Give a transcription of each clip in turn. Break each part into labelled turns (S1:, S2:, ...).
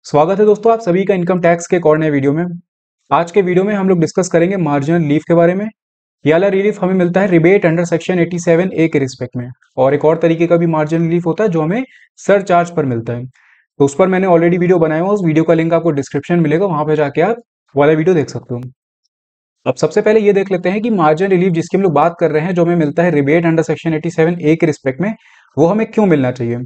S1: स्वागत है दोस्तों आप सभी का इनकम टैक्स के एक और नए वीडियो में। आज के वीडियो में हम लोग डिस्कस करेंगे मार्जिनल रिलीफ के बारे में। ये वाला रिलीफ हमें मिलता है रिबेट अंडर सेक्शन 87A के रिस्पेक्ट में, और एक और तरीके का भी मार्जिनल रिलीफ होता है जो हमें सरचार्ज पर मिलता है। तो उस पर मैंने ऑलरेडी वीडियो बनाया हुआ, उस वीडियो का लिंक आपको डिस्क्रिप्शन मिलेगा, वहां पर जाके आप वाला वीडियो देख सकते हो। अब सबसे पहले ये देख लेते हैं कि मार्जिनल रिलीफ जिसकी हम लोग बात कर रहे हैं, जो हमें मिलता है रिबेट अंडर सेक्शन 87A के रिस्पेक्ट में, वो हमें क्यों मिलना चाहिए।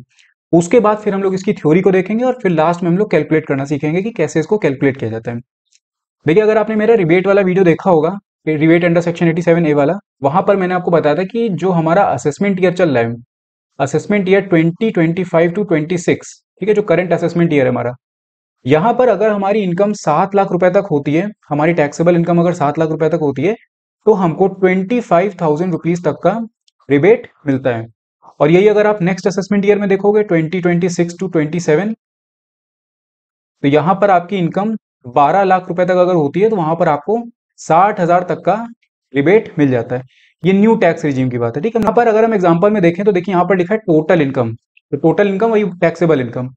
S1: उसके बाद फिर हम लोग इसकी थ्योरी को देखेंगे और फिर लास्ट में हम लोग कैलकुलेट करना सीखेंगे कि कैसे इसको कैलकुलेट किया जाता है। देखिए, अगर आपने मेरा रिबेट वाला वीडियो देखा होगा, रिबेट अंडर सेक्शन 87A वाला, वहां पर मैंने आपको बताया था कि जो हमारा असेसमेंट ईयर चल रहा है, असेसमेंट ईयर 2025 टू 26, ठीक है, जो करंट असेसमेंट ईयर है हमारा, यहाँ पर अगर हमारी इनकम 7 लाख रुपए तक होती है, हमारी टैक्सेबल इनकम अगर 7 लाख रुपए तक होती है, तो हमको 25,000 रुपीज तक का मिलता है। और यही अगर आप नेक्स्ट असेसमेंट ईयर में देखोगे 2026 टू 27, तो यहां पर आपकी इनकम 12 लाख रुपए तक अगर होती है, तो वहां पर आपको 60,000 तक का रिबेट मिल जाता है। ये न्यू टैक्स रिजीम की बात है, ठीक है। यहाँ पर अगर हम एग्जांपल में देखें तो देखिए यहाँ पर लिखा है टोटल इनकम। तो टोटल इनकम वही टैक्सेबल इनकम,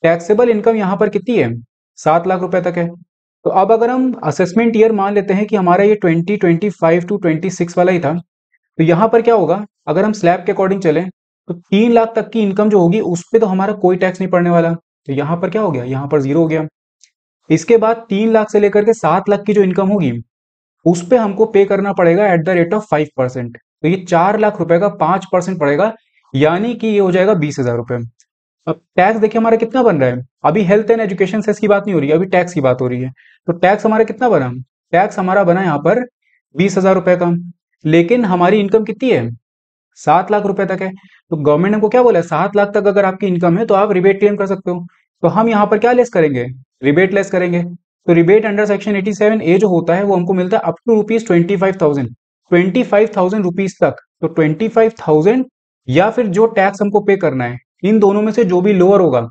S1: टैक्सेबल इनकम यहाँ पर कितनी है, 7 लाख रुपए तक है। तो अब अगर हम असेसमेंट ईयर मान लेते हैं कि हमारा ये 2025 टू 26 वाला ही था, तो यहाँ पर क्या होगा, अगर हम स्लैब के अकॉर्डिंग चलें तो 3 लाख तक की इनकम जो होगी उस पर तो हमारा कोई टैक्स नहीं पड़ने वाला। तो यहाँ पर क्या हो गया, यहाँ पर जीरो हो गया। इसके बाद 3 लाख से लेकर के 7 लाख की जो इनकम होगी, उस पे हमको पे करना पड़ेगा एट द रेट ऑफ 5%। तो ये 4 लाख रुपए का 5% पड़ेगा, यानी कि ये हो जाएगा 20,000 रुपए। अब टैक्स देखिए हमारा कितना बन रहा है, अभी हेल्थ एंड एजुकेशन सेस की बात नहीं हो रही है, अभी टैक्स की बात हो रही है। तो टैक्स हमारा कितना बना, टैक्स हमारा बना यहाँ पर 20,000 रुपए का। लेकिन हमारी इनकम कितनी है, 7 लाख रुपए तक है। तो गवर्नमेंट ने हमको क्या बोला है, 7 लाख तक अगर आपकी इनकम है तो आप रिबेट क्लेम कर सकते हो। तो हम यहाँ पर क्या लेस करेंगे, रिबेट लेस करेंगे। तो रिबेट अंडर सेक्शन 87A जो होता है वो हमको मिलता है अप टू ₹25,000, 25,000 रुपीज तक। तो 25,000 या फिर जो टैक्स हमको पे करना है, इन दोनों में से जो भी लोअर होगा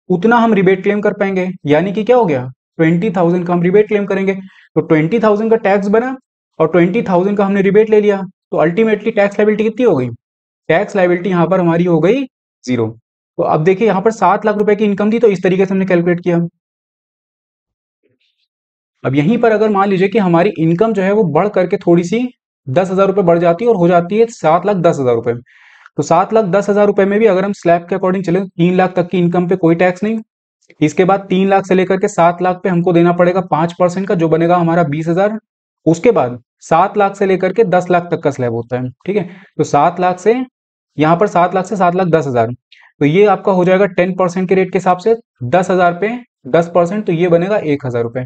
S1: उतना हम रिबेट क्लेम कर पाएंगे। यानी कि क्या हो गया, 20,000 का हम रिबेट क्लेम करेंगे। तो 20,000 का टैक्स बना और 20,000 का हमने रिबेट ले लिया, तो अल्टीमेटली टैक्स लायबिलिटी कितनी हो गई, टैक्स लायबिलिटी यहाँ पर हमारी हो गई जीरो। तो अब देखिए यहाँ पर 7 लाख रुपए की इनकम थी, तो इस तरीके से हमने कैलकुलेट किया। अब यहीं पर अगर मान लीजिए कि हमारी इनकम जो है वो बढ़ करके थोड़ी सी 10,000 रुपए बढ़ जाती है और हो जाती है 7,10,000 रुपए। तो 7,10,000 रुपए में भी अगर हम स्लैब के अकॉर्डिंग चले, 3 लाख तक की इनकम पे कोई टैक्स नहीं। इसके बाद 3 लाख से लेकर के 7 लाख पे हमको देना पड़ेगा 5% का, जो बनेगा हमारा 20,000। उसके बाद 7 लाख से लेकर के 10 लाख तक का स्लैब होता है, ठीक है। तो 7 लाख से यहाँ पर 7 लाख से 7,10,000, तो ये आपका हो जाएगा 10% के रेट के हिसाब से 10,000 पे 10%, तो ये बनेगा 1,000 रुपए।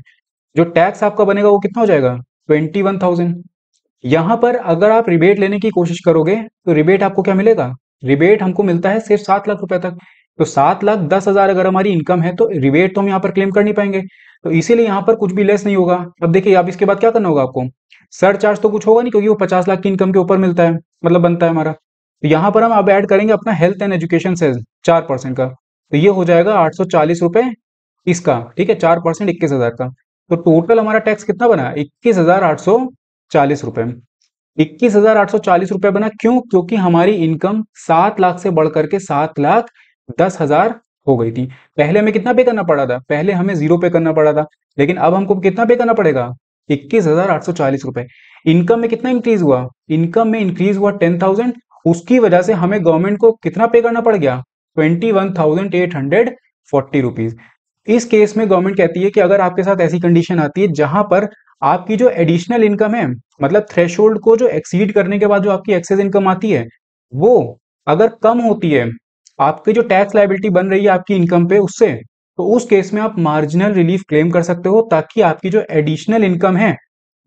S1: जो टैक्स आपका बनेगा वो कितना हो जाएगा, 21,000। यहां पर अगर आप रिबेट लेने की कोशिश करोगे तो रिबेट आपको क्या मिलेगा, रिबेट हमको मिलता है सिर्फ 7 लाख रुपए तक। तो 7,10,000 अगर हमारी इनकम है तो रिबेट तो हम यहाँ पर क्लेम कर नहीं पाएंगे, तो इसीलिए यहाँ पर कुछ भी लेस नहीं होगा। अब देखिए, अब इसके बाद क्या करना होगा आपको, सर चार्ज तो कुछ होगा नहीं, क्योंकि वो 50 लाख की इनकम के ऊपर मिलता है, मतलब बनता है हमारा। तो यहाँ पर हम अब ऐड करेंगे अपना हेल्थ एंड एजुकेशन से 4% का, तो ये हो जाएगा 840 रुपए इसका, ठीक है, 4% 21,000 का। तो टोटल हमारा टैक्स कितना बना, 21,840 रुपए। 21,840 रुपए बना, क्यों, क्योंकि हमारी इनकम 7 लाख से बढ़ करके 7,10,000 हो गई थी। पहले हमें कितना पे करना पड़ा था, पहले हमें जीरो पे करना पड़ा था, लेकिन अब हमको कितना पे करना पड़ेगा, 21,840 रुपए। इनकम में कितना इंक्रीज हुआ, इनकम में इंक्रीज हुआ 10,000, उसकी वजह से हमें गवर्नमेंट को कितना पे करना पड़ गया, 21,840 रुपीज। इस केस में गवर्नमेंट कहती है कि अगर आपके साथ ऐसी कंडीशन आती है जहां पर आपकी जो एडिशनल इनकम है, मतलब थ्रेशोल्ड को जो एक्सीड करने के बाद जो आपकी एक्सेस इनकम आती है, वो अगर कम होती है, आपकी जो टैक्स लायबिलिटी बन रही है आपकी इनकम पे उससे, तो उस केस में आप मार्जिनल रिलीफ क्लेम कर सकते हो, ताकि आपकी जो एडिशनल इनकम है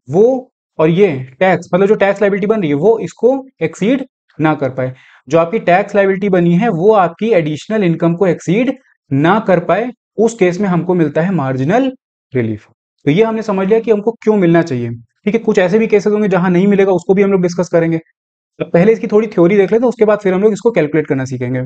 S1: वो और ये टैक्स, मतलब जो टैक्स लायबिलिटी बन रही है वो इसको एक्सीड ना कर पाए। जो आपकी टैक्स लायबिलिटी बनी है वो आपकी एडिशनल इनकम को एक्सीड ना कर पाए, उस केस में हमको मिलता है मार्जिनल रिलीफ। तो ये हमने समझ लिया कि हमको क्यों मिलना चाहिए, ठीक है। कुछ ऐसे भी केसेस होंगे जहां नहीं मिलेगा, उसको भी हम लोग डिस्कस करेंगे। अब पहले इसकी थोड़ी थ्योरी देख लेते हैं, उसके बाद फिर हम लोग इसको कैलकुलेट करना सीखेंगे।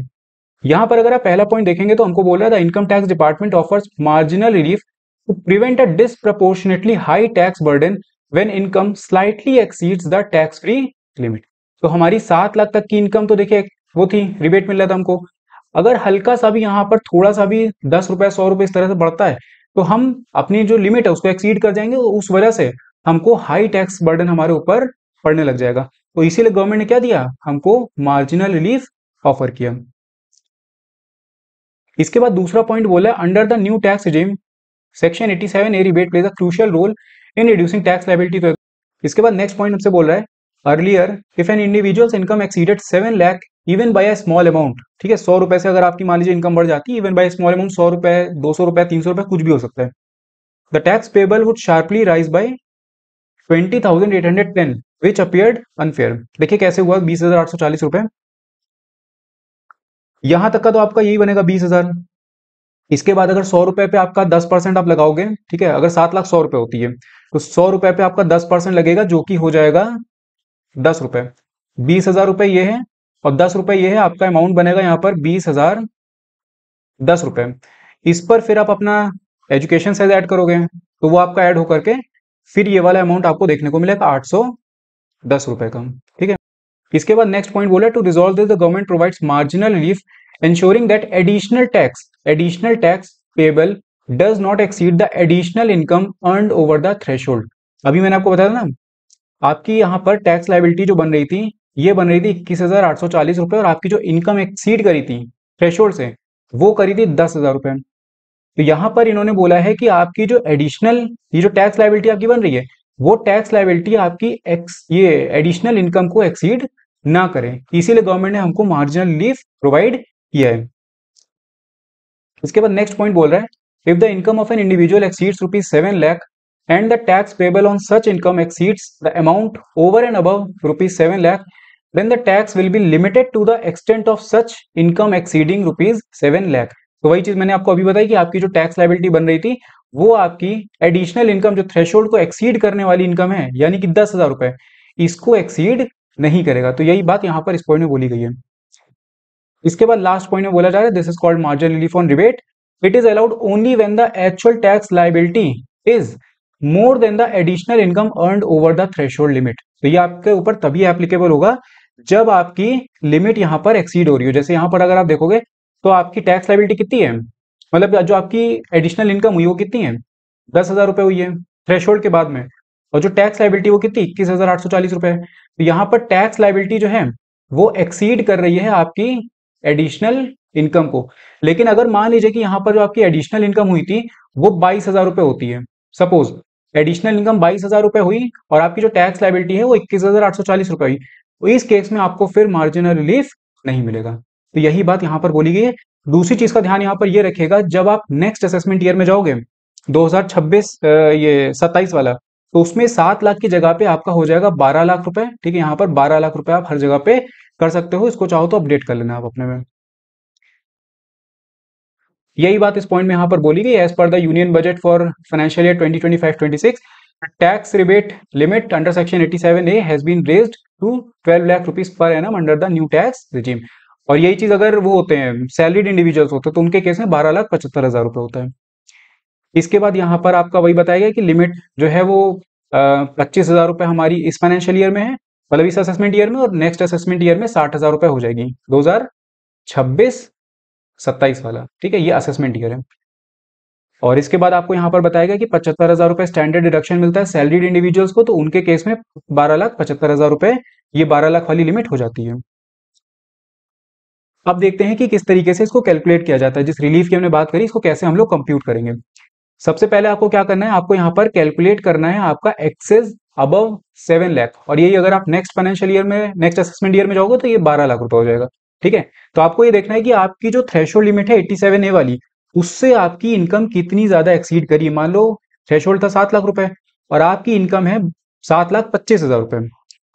S1: यहां पर अगर आप पहला पॉइंट देखेंगे तो हमको बोल रहा था income tax department offers marginal relief to prevent a disproportionately high tax burden when income slightly exceeds the tax free limit. तो हमारी 7 लाख तक की इनकम तो देखिए वो थी, रिबेट मिल रहा था हमको। अगर हल्का सा भी यहाँ पर थोड़ा सा भी 10 रुपए 100 रुपए इस तरह से बढ़ता है तो हम अपनी जो लिमिट है उसको एक्सीड कर जाएंगे, उस वजह से हमको हाई टैक्स बर्डन हमारे ऊपर पड़ने लग जाएगा। तो इसीलिए गवर्नमेंट ने क्या दिया, हमको मार्जिनल रिलीफ ऑफर किया। इसके बाद दूसरा पॉइंट बोला, under the new tax regime section 87A rebate plays a crucial role in reducing tax liability. तो इसके बाद नेक्स्ट पॉइंट हमसे बोल रहा है, earlier if an individuals income exceeded 7 lakh even by a small amount, ठीक है, 100 रुपए से अगर आपकी मान लीजिए इनकम बढ़ जाती है, इवन बाय स्मॉल अमाउंट, 100 रुपए 200 रुपए 300 रुपए कुछ भी हो सकता है, the tax payable would sharply rise by 20,810 which appeared unfair. देखिए कैसे हुआ, 20,840 रुपए, यहां तक का तो आपका यही बनेगा 20,000। इसके बाद अगर 100 रुपए पे आपका 10% आप लगाओगे, ठीक है, अगर 7 लाख 100 रुपए होती है तो 100 रुपए पे आपका 10% लगेगा जो कि हो जाएगा 10 रुपए। 20,000 रुपए ये है और 10 रुपए ये है, आपका अमाउंट बनेगा यहाँ पर 20,000 10 रुपए। इस पर फिर आप अपना एजुकेशन सेस ऐड करोगे तो वो आपका ऐड होकर के फिर ये वाला अमाउंट आपको देखने को मिलेगा 810 रुपए का, ठीक है। इसके बाद नेक्स्ट पॉइंट बोला, to resolve this the government provides marginal relief ensuring that additional tax payable does not exceed the additional income earned over the threshold। अभी मैंने आपको बताया ना, आपकी यहाँ पर टैक्स लाइबिलिटी जो बन रही थी, ये बन रही थी 21,840 रुपए, और आपकी जो इनकम एक्सीड करी थी थ्रेशोल्ड से वो करी थी 10,000 रुपए। तो यहाँ पर इन्होंने बोला है कि आपकी जो एडिशनल ये जो टैक्स लाइबिलिटी आपकी बन रही है, वो टैक्स लाइबिलिटी आपकी ये एडिशनल इनकम को एक्सीड ना करें, इसीलिए गवर्नमेंट ने हमको मार्जिनल रिलीफ प्रोवाइड किया है। इसके बाद नेक्स्ट पॉइंट बोल रहा है, if the income of an individual exceeds ₹7 lakh and the tax payable on such income exceeds the amount over and above ₹7 lakh then the tax will be limited to the extent of such income exceeding ₹7 lakh. तो वही चीज मैंने आपको अभी बताई कि आपकी जो टैक्स लायबिलिटी बन रही थी वो आपकी एडिशनल इनकम जो थ्रेशोल्ड को एक्सीड करने वाली इनकम है, यानी कि 10,000 रुपए, इसको एक्सीड नहीं करेगा। तो यही बात यहाँ पर इस पॉइंट में बोली गई है। इसके बाद लास्ट पॉइंट में बोला जा रहा है, this is called marginal relief on rebate, it is allowed only when the actual tax liability is more than the additional income earned over the threshold limit. तो ये आपके ऊपर तभी एप्लीकेबल होगा जब आपकी लिमिट यहाँ पर एक्सीड हो रही हो। जैसे यहाँ पर अगर आप देखोगे तो आपकी टैक्स लायबिलिटी कितनी है, मतलब जो आपकी एडिशनल इनकम हुई वो कितनी है, 10,000 रुपए हुई है थ्रेशोल्ड के बाद में, और जो टैक्स लायबिलिटी वो कितनी 21,840 रुपए है। तो यहाँ पर टैक्स लायबिलिटी जो है वो एक्सीड कर रही है आपकी एडिशनल इनकम को। लेकिन अगर मान लीजिए कि यहाँ पर जो आपकी एडिशनल इनकम हुई थी वो 22,000 रुपए होती है, सपोज एडिशनल इनकम 22,000 रुपए हुई और आपकी जो टैक्स लायबिलिटी है वो 21,840 रुपए हुई, तो इस केस में आपको फिर मार्जिनल रिलीफ नहीं मिलेगा। तो यही बात यहाँ पर बोली गई है। दूसरी चीज का ध्यान यहाँ पर ये रखेगा, जब आप नेक्स्ट असेसमेंट ईयर में जाओगे 2026 ये 27 वाला, तो उसमें 7 लाख की जगह पे आपका हो जाएगा 12 लाख रुपए, ठीक है। यहाँ पर 12 लाख रुपए आप हर जगह पे कर सकते हो, इसको चाहो तो अपडेट कर लेना आप अपने में। यही बात इस पॉइंट में यहाँ पर बोली गई, as per the union budget for financial year 2025-26 tax rebate limit under section 87A has been raised to 12 lakh rupees per annum under the new tax regime. और यही चीज अगर वो होते हैं सैलरीड इंडिविजुअल्स होते हैं तो उनके केस में 12,75,000 रुपए होता है। इसके बाद यहाँ पर आपका वही बताया गया कि लिमिट जो है वो 25,000 रुपए हमारी इस फाइनेंशियल ईयर में है, मतलब इस असेसमेंट ईयर में, और नेक्स्ट असेसमेंट ईयर में 60,000 रुपए हो जाएगी 2026-27 वाला, ठीक है, ये असेसमेंट ईयर है। और इसके बाद आपको यहाँ पर बताया गया कि 75,000 रुपए स्टैंडर्ड डिडक्शन मिलता है सैलरीड इंडिविजुअल्स को, तो उनके केस में 12,75,000 रुपए, ये 12 लाख वाली लिमिट हो जाती है। अब देखते हैं कि किस तरीके से इसको कैलकुलेट किया जाता है, जिस रिलीफ की हमने बात करी इसको कैसे हम लोग कंप्यूट करेंगे। सबसे पहले आपको क्या करना है, आपको यहाँ पर कैलकुलेट करना है आपका एक्सेस अबव 7 लाख, और यही अगर आप नेक्स्ट फाइनेंशियल ईयर में नेक्स्ट असेसमेंट ईयर में जाओगे तो ये 12 लाख रुपए हो जाएगा, ठीक है। तो आपको ये देखना है कि आपकी जो थ्रेशोल्ड लिमिट है 87A वाली, उससे आपकी इनकम कितनी ज्यादा एक्सीड करी। मान लो थ्रेशोल्ड था 7 लाख रुपए और आपकी इनकम है 7,25,000 रुपए,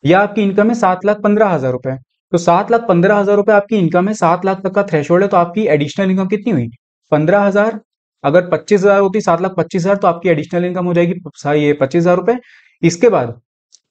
S1: या आपकी इनकम है 7,15,000 रुपए। तो 7,15,000 रुपए आपकी इनकम है, 7 लाख तक का थ्रेशोल्ड है, तो आपकी एडिशनल इनकम कितनी हुई 15,000। अगर 25,000 होती 7,25,000 तो आपकी एडिशनल इनकम हो जाएगी ये 25,000 रुपए। इसके बाद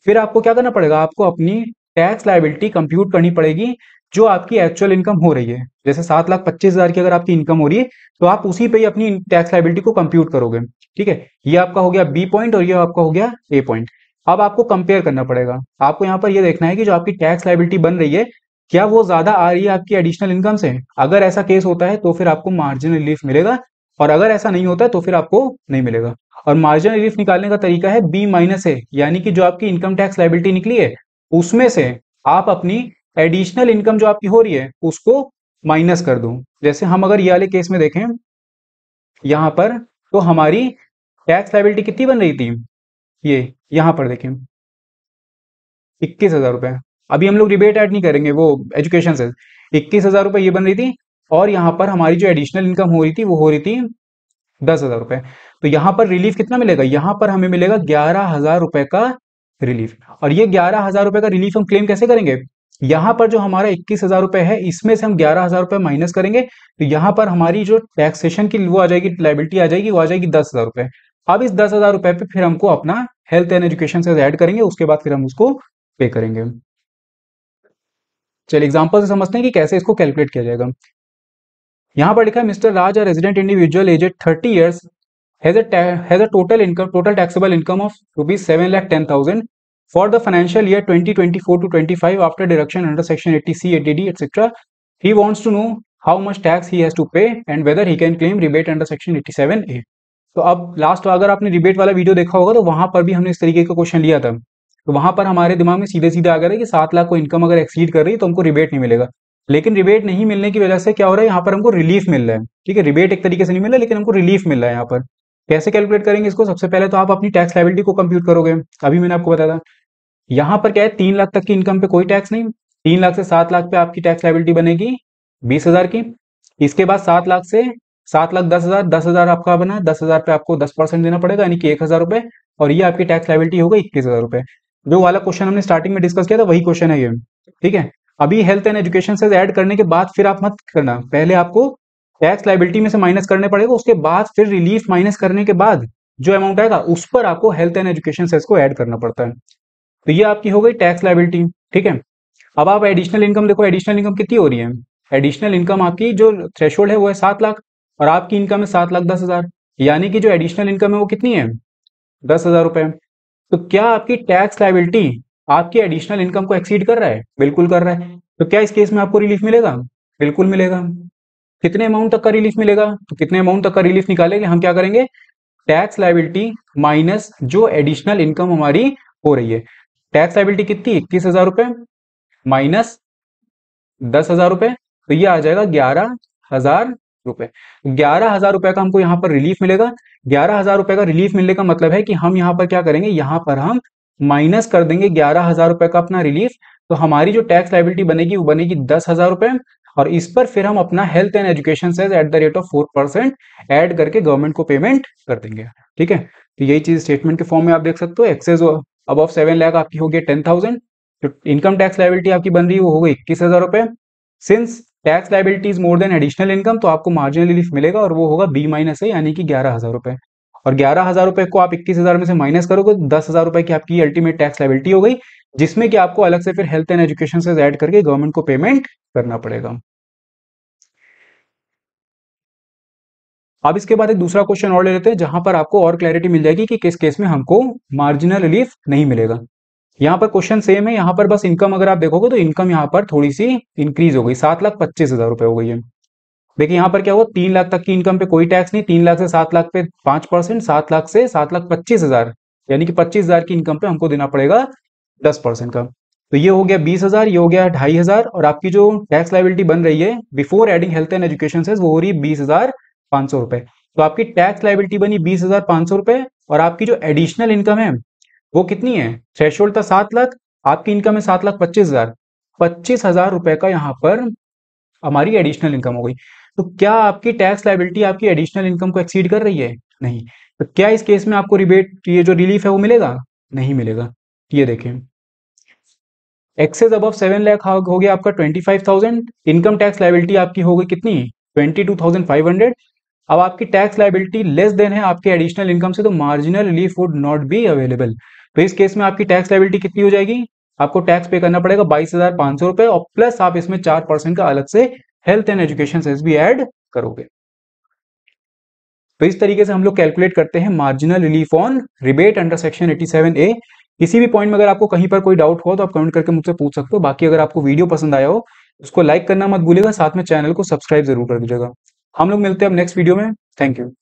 S1: फिर आपको क्या करना पड़ेगा, आपको अपनी टैक्स लायबिलिटी कंप्यूट करनी पड़ेगी जो आपकी एक्चुअल इनकम हो रही है। जैसे 7,25,000 की अगर आपकी इनकम हो रही है तो आप उसी पे ही अपनी टैक्स लायबिलिटी को कंप्यूट करोगे, ठीक है। ये आपका हो गया बी पॉइंट और ये आपका हो गया ए पॉइंट। अब आपको कंपेयर करना पड़ेगा, आपको यहाँ पर ये देखना है कि जो आपकी टैक्स लायबिलिटी बन रही है क्या वो ज्यादा आ रही है आपकी एडिशनल इनकम से? अगर ऐसा केस होता है तो फिर आपको मार्जिनल रिलीफ मिलेगा, और अगर ऐसा नहीं होता है तो फिर आपको नहीं मिलेगा। और मार्जिनल रिलीफ निकालने का तरीका है बी माइनस ए, यानी कि जो आपकी इनकम टैक्स लायबिलिटी निकली है उसमें से आप अपनी एडिशनल इनकम जो आपकी हो रही है उसको माइनस कर दो। जैसे हम अगर ये वाले केस में देखें यहां पर, तो हमारी टैक्स लायबिलिटी कितनी बन रही थी, ये यहां पर देखें 21,000 रुपए। अभी हम लोग रिबेट ऐड नहीं करेंगे, वो एजुकेशन से 21,000 रुपए ये बन रही थी, और यहाँ पर हमारी जो एडिशनल इनकम हो रही थी वो हो रही थी 10,000 रुपए। तो यहाँ पर रिलीफ कितना मिलेगा, यहाँ पर हमें मिलेगा 11,000 रुपए का रिलीफ। और ये 11,000 रुपए का रिलीफ हम क्लेम कैसे करेंगे, यहाँ पर जो हमारा 21,000 रुपए है इसमें से हम 11,000 रुपए माइनस करेंगे, तो यहाँ पर हमारी जो टैक्सेशन की वो आ जाएगी, लाइबिलिटी आ जाएगी, वो आ जाएगी 10,000 रुपए। अब इस 10,000 रुपए पे फिर हमको अपना हेल्थ एंड एजुकेशन से ऐड करेंगे, उसके बाद फिर हम उसको पे करेंगे। चलिए एग्जांपल से समझते हैं कि कैसे इसको कैलकुलेट किया जाएगा। यहाँ पर लिखा है mister Raj, a resident individual aged 30 years, has a total taxable income of ₹7,10,000 for the financial year 2024 to 25 after deduction under section 80C, 80D, etc. He wants to know how much tax he has to pay and whether he can claim rebate under section 87A. तो अब last अगर आपने rebate वाला video देखा होगा तो वहां पर भी हमने इस तरीके का क्वेश्चन लिया था। तो वहां पर हमारे दिमाग में सीधे सीधे आ गया था कि 7 लाख को इनकम अगर एक्सीड कर रही है तो हमको रिबेट नहीं मिलेगा। लेकिन रिबेट नहीं मिलने की वजह से क्या हो रहा है, यहाँ पर हमको रिलीफ मिल रहा है। ठीक है, रिबेट एक तरीके से नहीं मिल रहा लेकिन हमको रिलीफ मिल रहा है। यहाँ पर कैसे कैलकुलेट करेंगे इसको, सबसे पहले तो आप अपनी टैक्स लायबिलिटी को कंप्यूट करोगे। अभी मैंने आपको बताया था यहाँ पर क्या है, 3 लाख तक की इनकम पे कोई टैक्स नहीं, 3 लाख से 7 लाख पे आपकी टैक्स लायबिलिटी बनेगी 20,000 की। इसके बाद 7 लाख से 7 लाख 10,000, 10,000 आपका बना, 10,000 पे आपको 10% देना पड़ेगा यानी कि 1,000 रुपए, और ये आपकी टैक्स लायबिलिटी होगा 21,000 रुपए। जो वाला क्वेश्चन हमने स्टार्टिंग में डिस्कस किया था वही क्वेश्चन है ये। ठीक है, अभी हेल्थ एंड एजुकेशन से ऐड करने के बाद फिर आप मत करना, पहले आपको टैक्स लायबिलिटी में से माइनस करने पड़ेगा, उसके बाद फिर रिलीफ माइनस करने के बाद जो अमाउंट आएगा उस पर आपको हेल्थ एंड एजुकेशन सेस को ऐड करना पड़ता है। तो ये आपकी हो गई टैक्स लायबिलिटी। ठीक है, अब आप एडिशनल इनकम देखो, एडिशनल इनकम कितनी हो रही है, एडिशनल इनकम आपकी जो थ्रेशोल्ड है वो है 7 लाख, और आपकी इनकम है 7,10,000, यानी कि जो एडिशनल इनकम है वो कितनी है 10,000 रुपए। तो क्या आपकी टैक्स लायबिलिटी आपकी एडिशनल इनकम को एक्सीड कर रहा है, बिल्कुल कर रहा है। तो क्या इस केस में आपको रिलीफ मिलेगा, बिल्कुल मिलेगा। कितने अमाउंट तक का रिलीफ मिलेगा, तो कितने अमाउंट तक का रिलीफ निकालेंगे, हम क्या करेंगे, टैक्स लायबिलिटी माइनस जो एडिशनल इनकम हमारी हो रही है। टैक्स लायबिलिटी कितनी, 21,000 रुपए माइनस 10,000 रुपए, तो ये आ जाएगा 11,000 रुपए। 11,000 रुपए का हमको यहाँ पर रिलीफ मिलेगा। 11,000 रुपए का रिलीफ मिलने का मतलब है कि हम यहाँ पर क्या करेंगे, यहाँ पर हम माइनस कर देंगे 11,000 रुपए का अपना रिलीफ। तो हमारी जो टैक्स लायबिलिटी बनेगी वो बनेगी 10,000 रुपए, और इस पर फिर हम अपना health and education cess at the rate of 4% add करके गवर्नमेंट को पेमेंट कर देंगे। ठीक है, तो यही चीज स्टेटमेंट के फॉर्म में आप देख सकते हो। एक्सेस अबव 7 लाख आपकी होगी 10,000, जो इनकम टैक्स लायबिलिटी आपकी बन रही है वो हो गई 21,000 रुपए। Since tax liability is more than additional income, तो आपको मार्जिनल रिलीफ मिलेगा और वो होगा बी माइनस ए, यानी कि 11,000 रुपए। और 11,000 रुपए को आप 21,000 में से माइनस करोगे तो 10,000 रुपए की आपकी अल्टीमेट टैक्स लायबिलिटी हो गई, जिसमें कि आपको अलग से फिर हेल्थ एंड एजुकेशन से ऐड करके गवर्नमेंट को पेमेंट करना पड़ेगा। अब इसके बाद एक दूसरा क्वेश्चन और ले लेते हैं जहां पर आपको और क्लैरिटी मिल जाएगी कि किस केस में हमको मार्जिनल रिलीफ नहीं मिलेगा। यहाँ पर क्वेश्चन सेम है, यहाँ पर बस इनकम अगर आप देखोगे तो इनकम यहाँ पर थोड़ी सी इंक्रीज हो गई, 7,25,000 रुपए हो गई है। देखिए यहाँ पर क्या हुआ, 3 लाख तक की इनकम पे कोई टैक्स नहीं, 3 लाख से 7 लाख पे 5%, 7 लाख से 7,25,000 यानी कि 25,000 की इनकम पे हमको देना पड़ेगा 10% का। तो ये हो गया 20,000, ये हो गया 2,500, और आपकी जो टैक्स लायबिलिटी बन रही है before adding health and education से वो हो रही है 20,500 रुपए। तो आपकी टैक्स लायबिलिटी बनी 20,500 रुपए, और आपकी जो एडिशनल इनकम है वो कितनी है, थ्रेशोल्ड था 7 लाख, आपकी इनकम है 7,25,000, 25,000 रुपए का यहाँ पर हमारी एडिशनल इनकम हो गई। तो क्या आपकी टैक्स लायबिलिटी आपकी एडिशनल इनकम को एक्सीड कर रही है, नहीं। तो क्या इस केस में आपको रिबेट, ये जो रिलीफ है वो मिलेगा, नहीं मिलेगा। ये देखें, एक्सेस अबव 7 लाख हो गया आपका 25,000, इनकम टैक्स लायबिलिटी आपकी हो गई कितनी, 22,500। अब आपकी टैक्स लायबिलिटी लेस देन है आपके एडिशनल इनकम से, तो marginal relief would not be available. तो इस केस में आपकी टैक्स लायबिलिटी कितनी हो जाएगी, आपको टैक्स पे करना पड़ेगा 22,500 रुपए, और प्लस आप इसमें 4% का अलग से हेल्थ एंड एजुकेशन सेस भी ऐड करोगे। तो इस तरीके से हम लोग कैलकुलेट करते हैं marginal relief on rebate under section 87A। किसी भी पॉइंट में अगर आपको कहीं पर कोई डाउट हो तो आप कमेंट करके मुझसे पूछ सकते हो। बाकी अगर आपको वीडियो पसंद आया हो उसको लाइक करना मत भूलिएगा, साथ में चैनल को सब्सक्राइब जरूर कर दीजिएगा। हम लोग मिलते हैं अब नेक्स्ट वीडियो में। Thank you.